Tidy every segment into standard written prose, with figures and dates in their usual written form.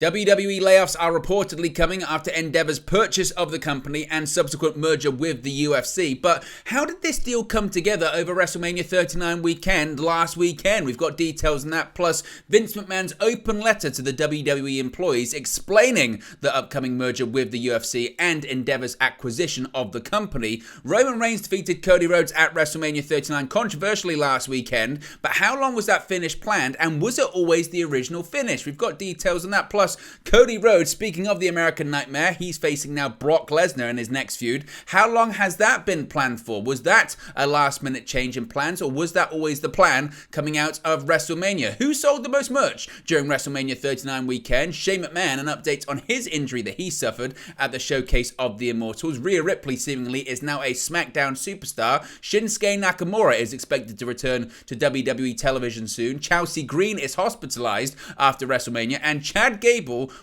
WWE layoffs are reportedly coming after Endeavor's purchase of the company and subsequent merger with the UFC. But how did this deal come together over WrestleMania 39 weekend last weekend? We've got details on that, plus Vince McMahon's open letter to the WWE employees explaining the upcoming merger with the UFC and Endeavor's acquisition of the company. Roman Reigns defeated Cody Rhodes at WrestleMania 39 controversially last weekend, but how long was that finish planned, and was it always the original finish? We've got details on that, plus Cody Rhodes, speaking of the American Nightmare, he's facing now Brock Lesnar in his next feud. How long has that been planned for? Was that a last-minute change in plans, or was that always the plan coming out of WrestleMania? Who sold the most merch during WrestleMania 39 weekend? Shane McMahon, an update on his injury that he suffered at the Showcase of the Immortals. Rhea Ripley seemingly is now a SmackDown superstar. Shinsuke Nakamura is expected to return to WWE television soon. Chelsea Green is hospitalized after WrestleMania, and Chad Gable,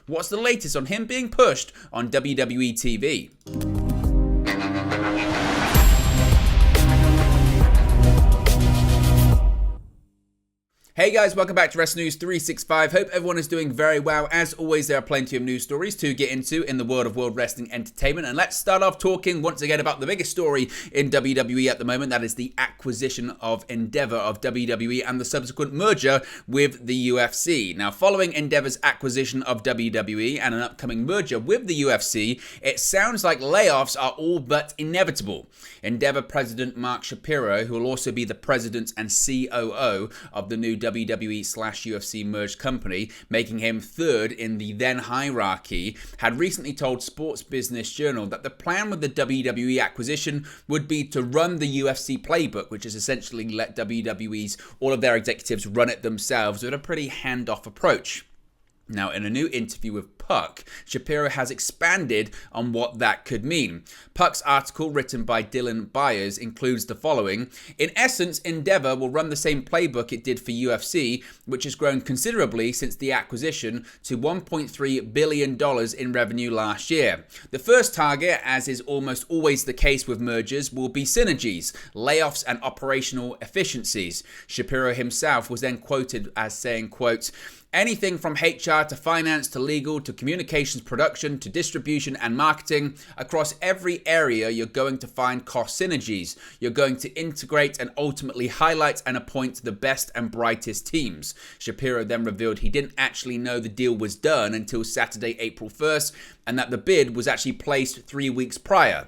what's the latest on him being pushed on WWE TV? Hey guys, welcome back to Wrestling News 365. Hope everyone is doing very well. As always, there are plenty of news stories to get into in the world of World Wrestling Entertainment. And let's start off talking once again about the biggest story in WWE at the moment. That is the acquisition of Endeavor of WWE and the subsequent merger with the UFC. Now, following Endeavor's acquisition of WWE and an upcoming merger with the UFC, it sounds like layoffs are all but inevitable. Endeavor President Mark Shapiro, who will also be the president and COO of the new WWE/UFC merged company, making him third in the then hierarchy, had recently told Sports Business Journal that the plan with the WWE acquisition would be to run the UFC playbook, which is essentially let WWE's all of their executives run it themselves with a pretty hands-off approach. Now, in a new interview with Puck, Shapiro has expanded on what that could mean. Puck's article, written by Dylan Byers, includes the following. In essence, Endeavor will run the same playbook it did for UFC, which has grown considerably since the acquisition to $1.3 billion in revenue last year. The first target, as is almost always the case with mergers, will be synergies, layoffs, and operational efficiencies. Shapiro himself was then quoted as saying, quote, anything from HR to finance to legal to communications production to distribution and marketing, across every area you're going to find cost synergies. You're going to integrate and ultimately highlight and appoint the best and brightest teams. Shapiro then revealed he didn't actually know the deal was done until Saturday, April 1st, and that the bid was actually placed 3 weeks prior.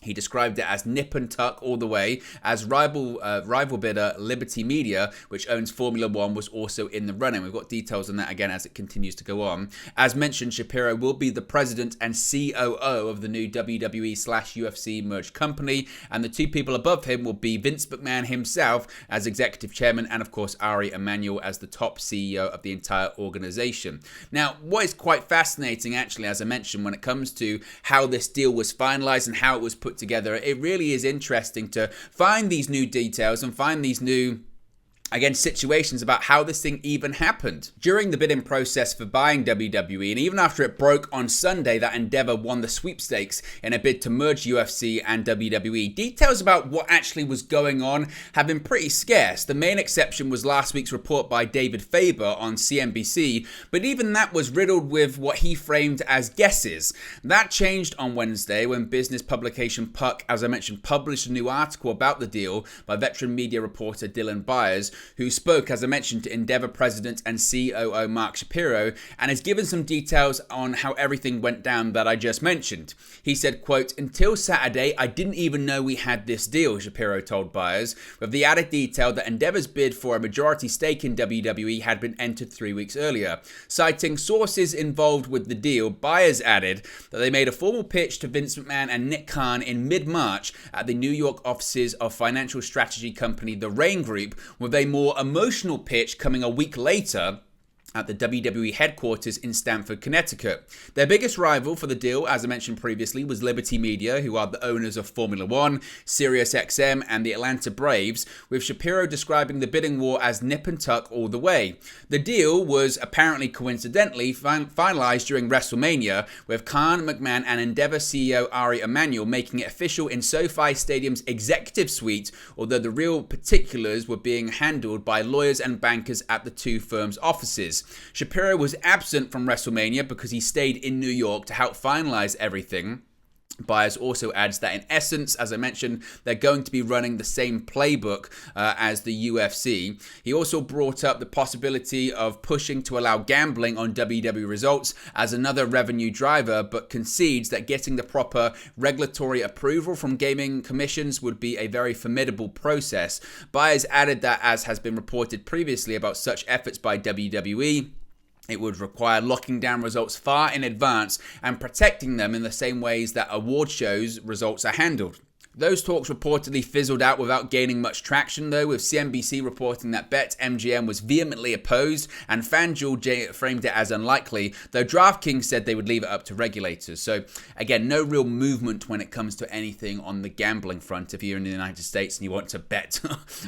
He described it as nip and tuck all the way, as rival bidder Liberty Media, which owns Formula One, was also in the running. We've got details on that again as it continues to go on. As mentioned, Shapiro will be the president and COO of the new WWE/UFC merged company, and the two people above him will be Vince McMahon himself as executive chairman, and of course Ari Emanuel as the top CEO of the entire organization. Now, what is quite fascinating, actually, as I mentioned, when it comes to how this deal was finalized and how it was put together, it really is interesting to find these new details and find these new situations about how this thing even happened. During the bidding process for buying WWE, and even after it broke on Sunday that Endeavor won the sweepstakes in a bid to merge UFC and WWE, details about what actually was going on have been pretty scarce. The main exception was last week's report by David Faber on CNBC, but even that was riddled with what he framed as guesses. That changed on Wednesday when business publication Puck, as I mentioned, published a new article about the deal by veteran media reporter Dylan Byers, who spoke, as I mentioned, to Endeavor president and COO Mark Shapiro, and has given some details on how everything went down that I just mentioned. He said, quote, until Saturday, I didn't even know we had this deal, Shapiro told Byers, with the added detail that Endeavor's bid for a majority stake in WWE had been entered 3 weeks earlier. Citing sources involved with the deal, Byers added that they made a formal pitch to Vince McMahon and Nick Khan in mid-March at the New York offices of financial strategy company The Rain Group, with a more emotional pitch coming a week later at the WWE headquarters in Stamford, Connecticut. Their biggest rival for the deal, as I mentioned previously, was Liberty Media, who are the owners of Formula One, SiriusXM, and the Atlanta Braves, with Shapiro describing the bidding war as nip and tuck all the way. The deal was apparently coincidentally finalized during WrestleMania, with Khan, McMahon, and Endeavor CEO Ari Emanuel making it official in SoFi Stadium's executive suite, although the real particulars were being handled by lawyers and bankers at the two firms' offices. matches. Shapiro was absent from WrestleMania because he stayed in New York to help finalize everything. Byers also adds that in essence, as I mentioned, they're going to be running the same playbook as the UFC. He also brought up the possibility of pushing to allow gambling on WWE results as another revenue driver, but concedes that getting the proper regulatory approval from gaming commissions would be a very formidable process. Byers added that, as has been reported previously about such efforts by WWE, it would require locking down results far in advance and protecting them in the same ways that award shows results are handled. Those talks reportedly fizzled out without gaining much traction, though, with CNBC reporting that BetMGM was vehemently opposed and FanDuel framed it as unlikely, though DraftKings said they would leave it up to regulators. So, again, no real movement when it comes to anything on the gambling front if you're in the United States and you want to bet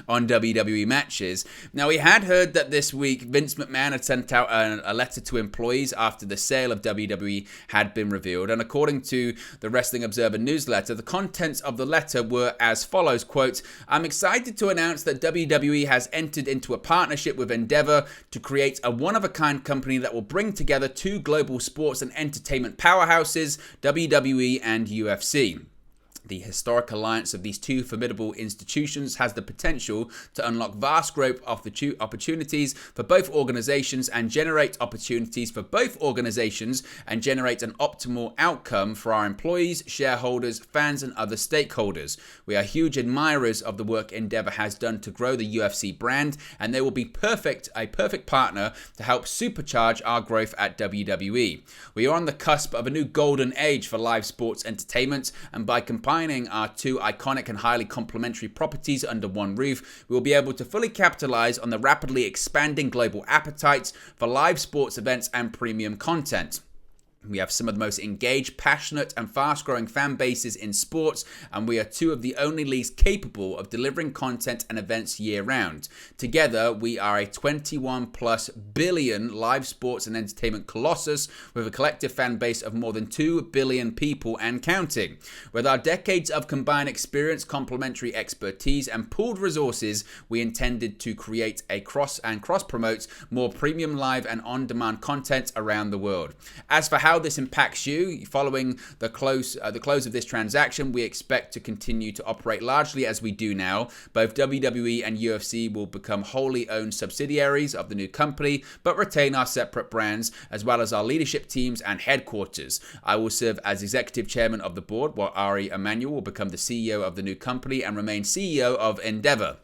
on WWE matches. Now, we had heard that this week Vince McMahon had sent out a letter to employees after the sale of WWE had been revealed, and according to the Wrestling Observer newsletter, the contents of the letter were as follows, quote, "I'm excited to announce that WWE has entered into a partnership with Endeavor to create a one-of-a-kind company that will bring together two global sports and entertainment powerhouses, WWE and UFC. The historic alliance of these two formidable institutions has the potential to unlock vast growth opportunities for both organizations and generate an optimal outcome for our employees, shareholders, fans, and other stakeholders. We are huge admirers of the work Endeavor has done to grow the UFC brand, and they will be a perfect partner to help supercharge our growth at WWE. We are on the cusp of a new golden age for live sports entertainment, and by combining our two iconic and highly complementary properties under one roof, we will be able to fully capitalize on the rapidly expanding global appetites for live sports events and premium content. We have some of the most engaged, passionate, and fast-growing fan bases in sports, and we are two of the only leagues capable of delivering content and events year-round. Together, we are a 21-plus billion live sports and entertainment colossus with a collective fan base of more than 2 billion people and counting. With our decades of combined experience, complementary expertise, and pooled resources, we intended to create a cross-promote more premium live and on-demand content around the world. As for how this impacts you, following the close of this transaction, we expect to continue to operate largely as we do now. Both WWE and UFC will become wholly owned subsidiaries of the new company, but retain our separate brands, as well as our leadership teams and headquarters. I will serve as executive chairman of the board, while Ari Emanuel will become the CEO of the new company and remain CEO of Endeavor.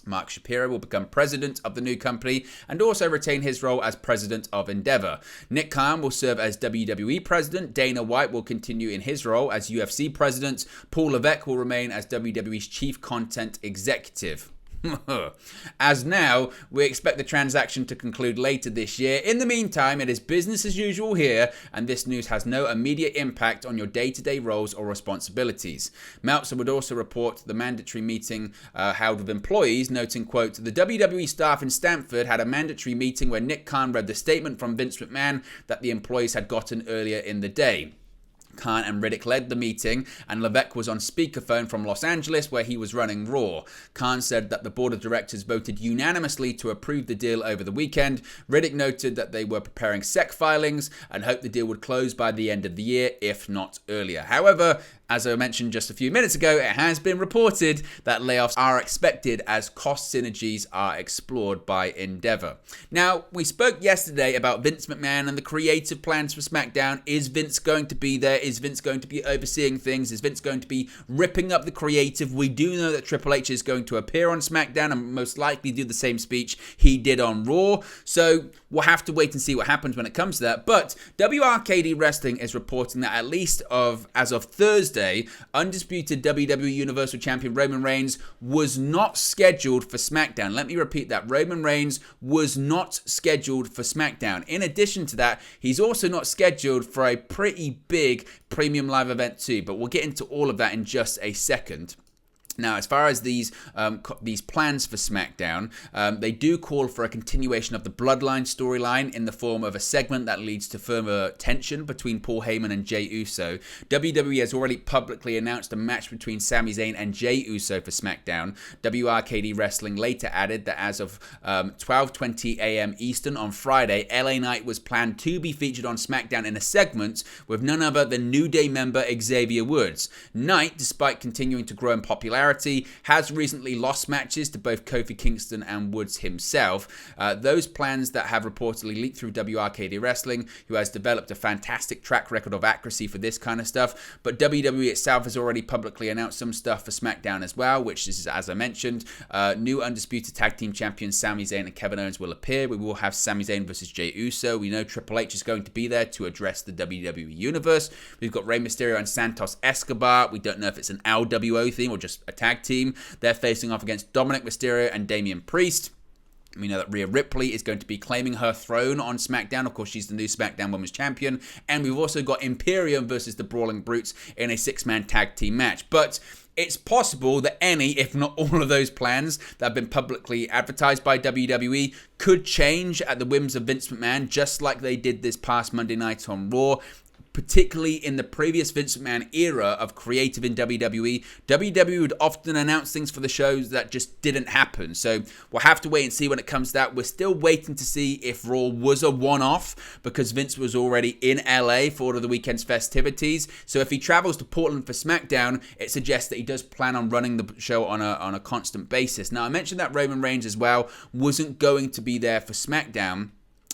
Mark Shapiro will become president of the new company and also retain his role as president of Endeavor. Nick Khan will serve as WWE president. Dana White will continue in his role as UFC president. Paul Levesque will remain as WWE's chief content executive. As now, we expect the transaction to conclude later this year. In the meantime, it is business as usual here, and this news has no immediate impact on your day-to-day roles or responsibilities. Meltzer would also report the mandatory meeting held with employees, noting, quote, "The WWE staff in Stamford had a mandatory meeting where Nick Khan read the statement from Vince McMahon that the employees had gotten earlier in the day. Khan and Riddick led the meeting, and Levesque was on speakerphone from Los Angeles, where he was running Raw. Khan said that the board of directors voted unanimously to approve the deal over the weekend. Riddick noted that they were preparing SEC filings and hoped the deal would close by the end of the year, if not earlier. However, as I mentioned just a few minutes ago, it has been reported that layoffs are expected as cost synergies are explored by Endeavor. Now, we spoke yesterday about Vince McMahon and the creative plans for SmackDown. Is Vince going to be there? Is Vince going to be overseeing things? Is Vince going to be ripping up the creative? We do know that Triple H is going to appear on SmackDown and most likely do the same speech he did on Raw. So we'll have to wait and see what happens when it comes to that. But WRKD Wrestling is reporting that at least as of Thursday, undisputed WWE Universal Champion Roman Reigns was not scheduled for SmackDown. Let me repeat that. Roman Reigns was not scheduled for SmackDown. In addition to that, he's also not scheduled for a pretty big premium live event too, but we'll get into all of that in just a second. Now, as far as these plans for SmackDown, they do call for a continuation of the Bloodline storyline in the form of a segment that leads to further tension between Paul Heyman and Jey Uso. WWE has already publicly announced a match between Sami Zayn and Jey Uso for SmackDown. WRKD Wrestling later added that as of 12:20 a.m. Eastern on Friday, LA Knight was planned to be featured on SmackDown in a segment with none other than New Day member Xavier Woods. Knight, despite continuing to grow in popularity, has recently lost matches to both Kofi Kingston and Woods himself. Those plans that have reportedly leaked through WRKD Wrestling, who has developed a fantastic track record of accuracy for this kind of stuff, but WWE itself has already publicly announced some stuff for SmackDown as well, which is, as I mentioned, new Undisputed Tag Team Champions Sami Zayn and Kevin Owens will appear. We will have Sami Zayn versus Jey Uso. We know Triple H is going to be there to address the WWE Universe. We've got Rey Mysterio and Santos Escobar. We don't know if it's an LWO theme or just a tag team. They're facing off against Dominic Mysterio and Damian Priest. We know that Rhea Ripley is going to be claiming her throne on SmackDown. Of course, she's the new SmackDown Women's Champion. And we've also got Imperium versus the Brawling Brutes in a 6-man tag team match. But it's possible that any, if not all of those plans that have been publicly advertised by WWE could change at the whims of Vince McMahon, just like they did this past Monday night on Raw. Particularly in the previous Vince McMahon era of creative in WWE, WWE would often announce things for the shows that just didn't happen. So we'll have to wait and see when it comes to that. We're still waiting to see if Raw was a one-off because Vince was already in LA for all of the weekend's festivities. So if he travels to Portland for SmackDown, it suggests that he does plan on running the show on a constant basis. Now, I mentioned that Roman Reigns as well wasn't going to be there for SmackDown.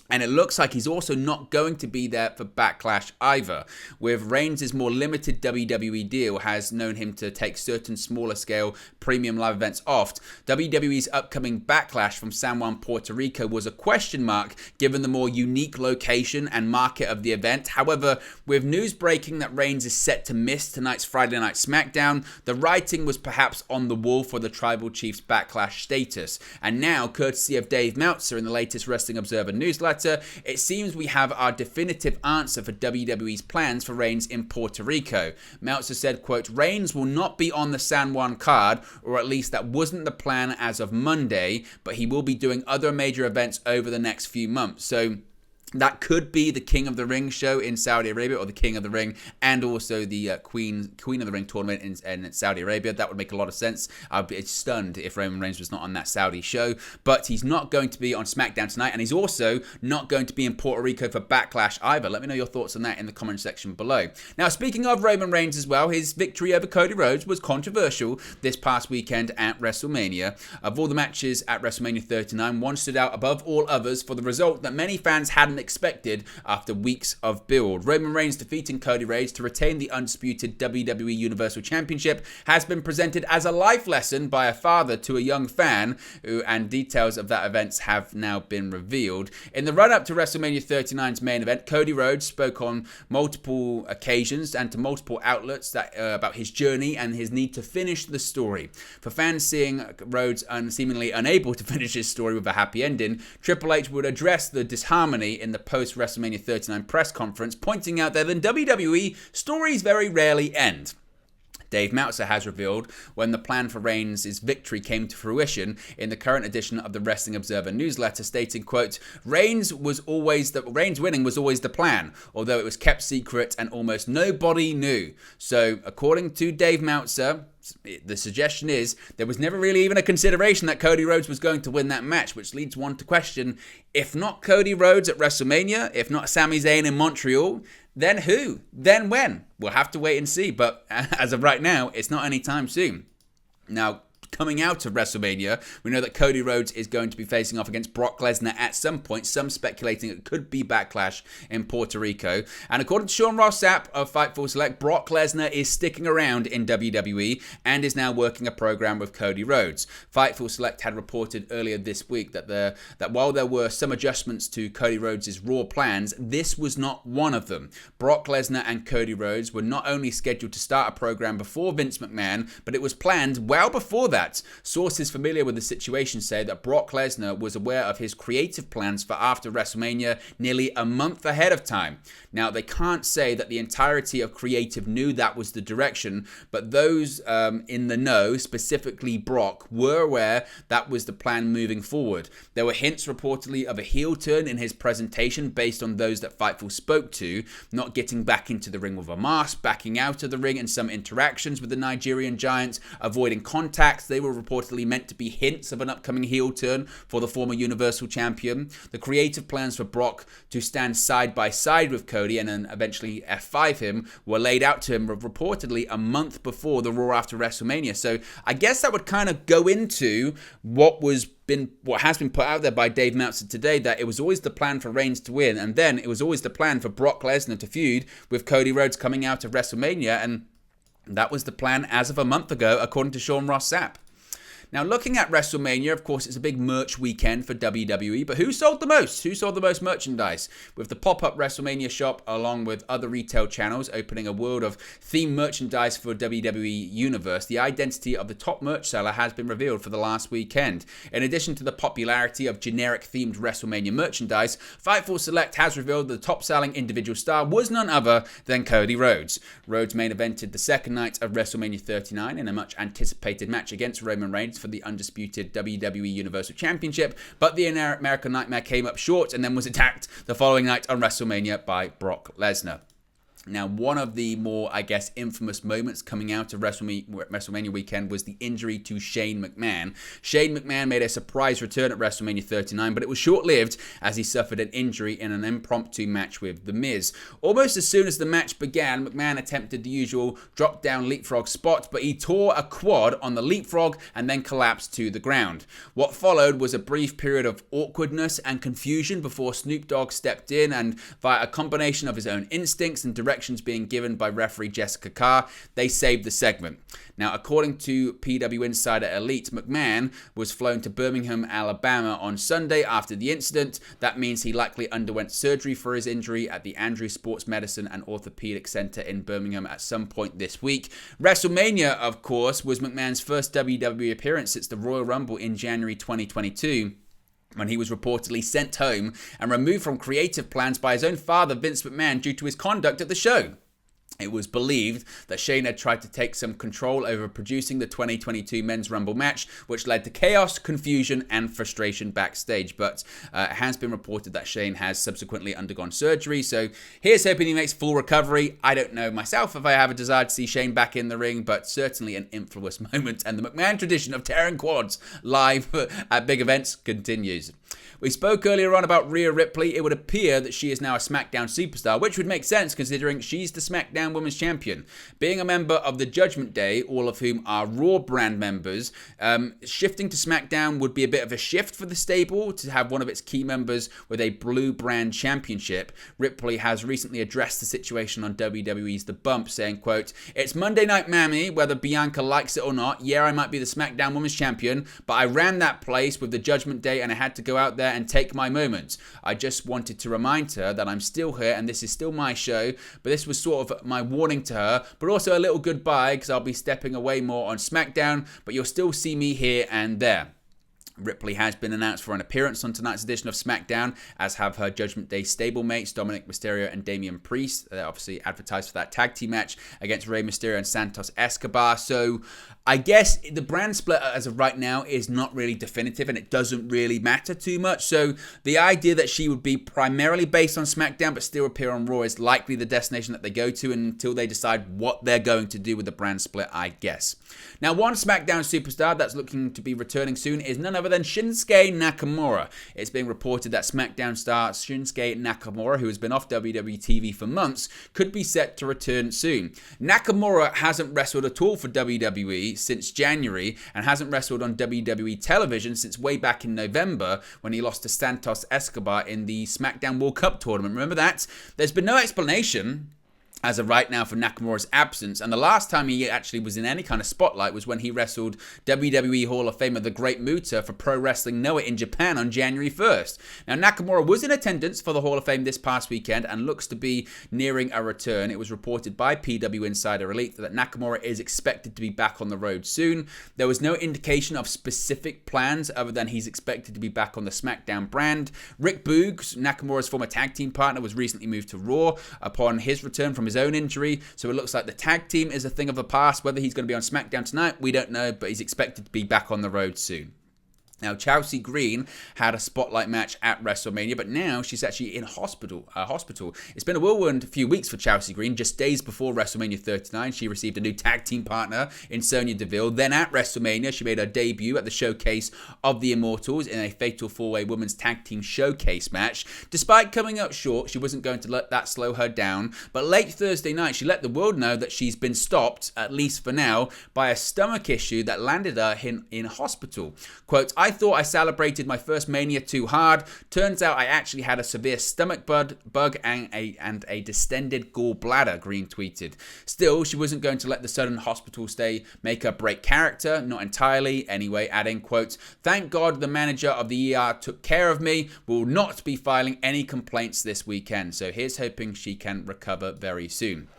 And it looks like he's also not going to be there for Backlash either. With Reigns' more limited WWE deal has known him to take certain smaller scale premium live events off, WWE's upcoming Backlash from San Juan, Puerto Rico was a question mark given the more unique location and market of the event. However, with news breaking that Reigns is set to miss tonight's Friday Night SmackDown, the writing was perhaps on the wall for the Tribal Chief's Backlash status. And now, courtesy of Dave Meltzer in the latest Wrestling Observer newsletter, it seems we have our definitive answer for WWE's plans for Reigns in Puerto Rico. Meltzer said, quote, Reigns will not be on the San Juan card, or at least that wasn't the plan as of Monday, but he will be doing other major events over the next few months. So that could be the King of the Ring show in Saudi Arabia, or the King of the Ring, and also the Queen of the Ring tournament in Saudi Arabia. That would make a lot of sense. I'd be stunned if Roman Reigns was not on that Saudi show. But he's not going to be on SmackDown tonight, and he's also not going to be in Puerto Rico for Backlash either. Let me know your thoughts on that in the comment section below. Now, speaking of Roman Reigns as well, his victory over Cody Rhodes was controversial this past weekend at WrestleMania. Of all the matches at WrestleMania 39, one stood out above all others for the result that many fans hadn't expected after weeks of build. Roman Reigns defeating Cody Rhodes to retain the undisputed WWE Universal Championship has been presented as a life lesson by a father to a young fan, and details of that event have now been revealed. In the run-up to WrestleMania 39's main event, Cody Rhodes spoke on multiple occasions and to multiple outlets about his journey and his need to finish the story. For fans seeing Rhodes seemingly unable to finish his story with a happy ending, Triple H would address the disharmony in the post-WrestleMania 39 press conference, pointing out that in WWE, stories very rarely end. Dave Meltzer has revealed when the plan for Reigns' victory came to fruition in the current edition of the Wrestling Observer newsletter, stating, quote, Reigns winning was always the plan, although it was kept secret and almost nobody knew. So, according to Dave Meltzer, the suggestion is there was never really even a consideration that Cody Rhodes was going to win that match, which leads one to question, if not Cody Rhodes at WrestleMania, if not Sami Zayn in Montreal, then who? Then when? We'll have to wait and see, but as of right now, it's not anytime soon. Now, coming out of WrestleMania, we know that Cody Rhodes is going to be facing off against Brock Lesnar at some point, some speculating it could be Backlash in Puerto Rico. And according to Sean Ross Sapp of Fightful Select, Brock Lesnar is sticking around in WWE and is now working a program with Cody Rhodes. Fightful Select had reported earlier this week that while there were some adjustments to Cody Rhodes' Raw plans, this was not one of them. Brock Lesnar and Cody Rhodes were not only scheduled to start a program before Vince McMahon, but it was planned well before that that sources familiar with the situation say that Brock Lesnar was aware of his creative plans for after WrestleMania nearly a month ahead of time. Now, they can't say that the entirety of creative knew that was the direction, but those in the know, specifically Brock, were aware that was the plan moving forward. There were hints reportedly of a heel turn in his presentation based on those that Fightful spoke to, not getting back into the ring with a mask, backing out of the ring, and some interactions with the Nigerian giants, avoiding contacts. They were reportedly meant to be hints of an upcoming heel turn for the former Universal Champion. The creative plans for Brock to stand side by side with Cody and then eventually F5 him were laid out to him reportedly a month before the Raw after WrestleMania. So I guess that would kind of go into what has been put out there by Dave Meltzer today, that it was always the plan for Reigns to win, and then it was always the plan for Brock Lesnar to feud with Cody Rhodes coming out of WrestleMania, and that was the plan as of a month ago, according to Sean Ross Sapp. Now, looking at WrestleMania, of course, it's a big merch weekend for WWE, but who sold the most? Who sold the most merchandise? With the pop-up WrestleMania shop, along with other retail channels opening a world of themed merchandise for WWE Universe, the identity of the top merch seller has been revealed for the last weekend. In addition to the popularity of generic-themed WrestleMania merchandise, Fightful Select has revealed that the top-selling individual star was none other than Cody Rhodes. Rhodes main evented the second night of WrestleMania 39 in a much-anticipated match against Roman Reigns for the undisputed WWE Universal Championship, but the American Nightmare came up short and then was attacked the following night on WrestleMania by Brock Lesnar. Now, one of the more, I guess, infamous moments coming out of WrestleMania weekend was the injury to Shane McMahon. Shane McMahon made a surprise return at WrestleMania 39, but it was short-lived as he suffered an injury in an impromptu match with The Miz. Almost as soon as the match began, McMahon attempted the usual drop-down leapfrog spot, but he tore a quad on the leapfrog and then collapsed to the ground. What followed was a brief period of awkwardness and confusion before Snoop Dogg stepped in and, via a combination of his own instincts and directions being given by referee Jessica Carr, they saved the segment. Now, according to PW Insider Elite, McMahon was flown to Birmingham, Alabama on Sunday after the incident. That means he likely underwent surgery for his injury at the Andrews Sports Medicine and Orthopedic Center in Birmingham at some point this week. WrestleMania, of course, was McMahon's first WWE appearance since the Royal Rumble in January 2022. When he was reportedly sent home and removed from creative plans by his own father, Vince McMahon, due to his conduct at the show. It was believed that Shane had tried to take some control over producing the 2022 Men's Rumble match, which led to chaos, confusion, and frustration backstage. But it has been reported that Shane has subsequently undergone surgery, so here's hoping he makes full recovery. I don't know myself if I have a desire to see Shane back in the ring, but certainly an infamous moment, and the McMahon tradition of tearing quads live at big events continues. We spoke earlier on about Rhea Ripley. It would appear that she is now a SmackDown superstar, which would make sense considering she's the SmackDown Women's Champion. Being a member of the Judgment Day, all of whom are Raw brand members, shifting to SmackDown would be a bit of a shift for the stable to have one of its key members with a blue brand championship. Ripley has recently addressed the situation on WWE's The Bump, saying, quote, "It's Monday Night Mammy, whether Bianca likes it or not. Yeah, I might be the SmackDown Women's Champion, but I ran that place with the Judgment Day and I had to go out there and take my moments. I just wanted to remind her that I'm still here and this is still my show, but this was sort of my warning to her, but also a little goodbye because I'll be stepping away more on SmackDown, but you'll still see me here and there." Ripley has been announced for an appearance on tonight's edition of SmackDown, as have her Judgment Day stablemates Dominic Mysterio and Damian Priest. They're obviously advertised for that tag team match against Rey Mysterio and Santos Escobar. So I guess the brand split as of right now is not really definitive and it doesn't really matter too much. So the idea that she would be primarily based on SmackDown but still appear on Raw is likely the destination that they go to until they decide what they're going to do with the brand split, I guess. Now, one SmackDown superstar that's looking to be returning soon is none other than Shinsuke Nakamura. It's being reported that SmackDown star Shinsuke Nakamura, who has been off WWE TV for months, could be set to return soon. Nakamura hasn't wrestled at all for WWE since January and hasn't wrestled on WWE television since way back in November when he lost to Santos Escobar in the SmackDown World Cup tournament. Remember that? There's been no explanation as of right now for Nakamura's absence. And the last time he actually was in any kind of spotlight was when he wrestled WWE Hall of Famer The Great Muta for Pro Wrestling Noah in Japan on January 1st. Now, Nakamura was in attendance for the Hall of Fame this past weekend and looks to be nearing a return. It was reported by PW Insider Elite that Nakamura is expected to be back on the road soon. There was no indication of specific plans other than he's expected to be back on the SmackDown brand. Rick Boogs, Nakamura's former tag team partner, was recently moved to Raw upon his return from his own injury, so it looks like the tag team is a thing of the past. Whether he's going to be on SmackDown tonight, we don't know, but he's expected to be back on the road soon. Now, Chelsea Green had a spotlight match at WrestleMania, but now she's actually in hospital. It's been a whirlwind few weeks for Chelsea Green. Just days before WrestleMania 39, she received a new tag team partner in Sonya Deville. Then at WrestleMania, she made her debut at the Showcase of the Immortals in a Fatal 4-Way Women's Tag Team Showcase match. Despite coming up short, she wasn't going to let that slow her down. But late Thursday night, she let the world know that she's been stopped, at least for now, by a stomach issue that landed her in hospital. Quote, "I thought I celebrated my first Mania too hard. Turns out I actually had a severe stomach bug and a distended gallbladder," Green tweeted. Still, she wasn't going to let the sudden hospital stay make her break character, not entirely anyway, adding, quote, "Thank God the manager of the ER took care of me. Will not be filing any complaints this weekend." So here's hoping she can recover very soon.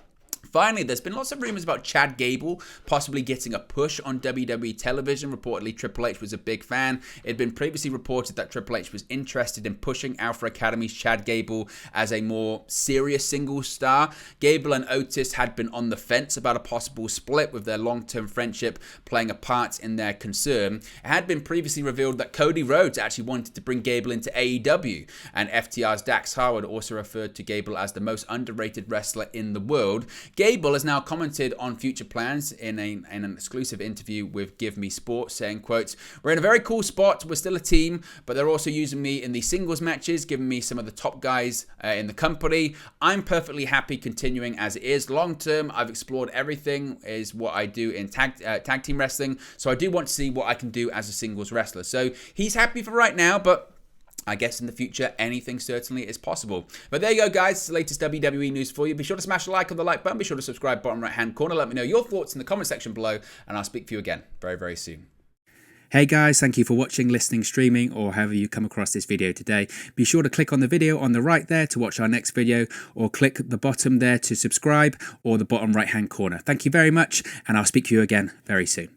Finally, there's been lots of rumors about Chad Gable possibly getting a push on WWE television. Reportedly, Triple H was a big fan. It had been previously reported that Triple H was interested in pushing Alpha Academy's Chad Gable as a more serious singles star. Gable and Otis had been on the fence about a possible split, with their long-term friendship playing a part in their concern. It had been previously revealed that Cody Rhodes actually wanted to bring Gable into AEW, and FTR's Dax Harwood also referred to Gable as the most underrated wrestler in the world. Gable has now commented on future plans in an exclusive interview with Give Me Sports, saying, quote, "We're in a very cool spot. We're still a team, but they're also using me in these singles matches, giving me some of the top guys in the company. I'm perfectly happy continuing as it is. Long term, I've explored everything is what I do in tag team wrestling, so I do want to see what I can do as a singles wrestler." So he's happy for right now, but I guess in the future, anything certainly is possible. But there you go, guys. It's the latest WWE news for you. Be sure to smash a like on the like button. Be sure to subscribe bottom right-hand corner. Let me know your thoughts in the comment section below, and I'll speak to you again very, very soon. Hey guys, thank you for watching, listening, streaming, or however you come across this video today. Be sure to click on the video on the right there to watch our next video, or click the bottom there to subscribe, or the bottom right-hand corner. Thank you very much, and I'll speak to you again very soon.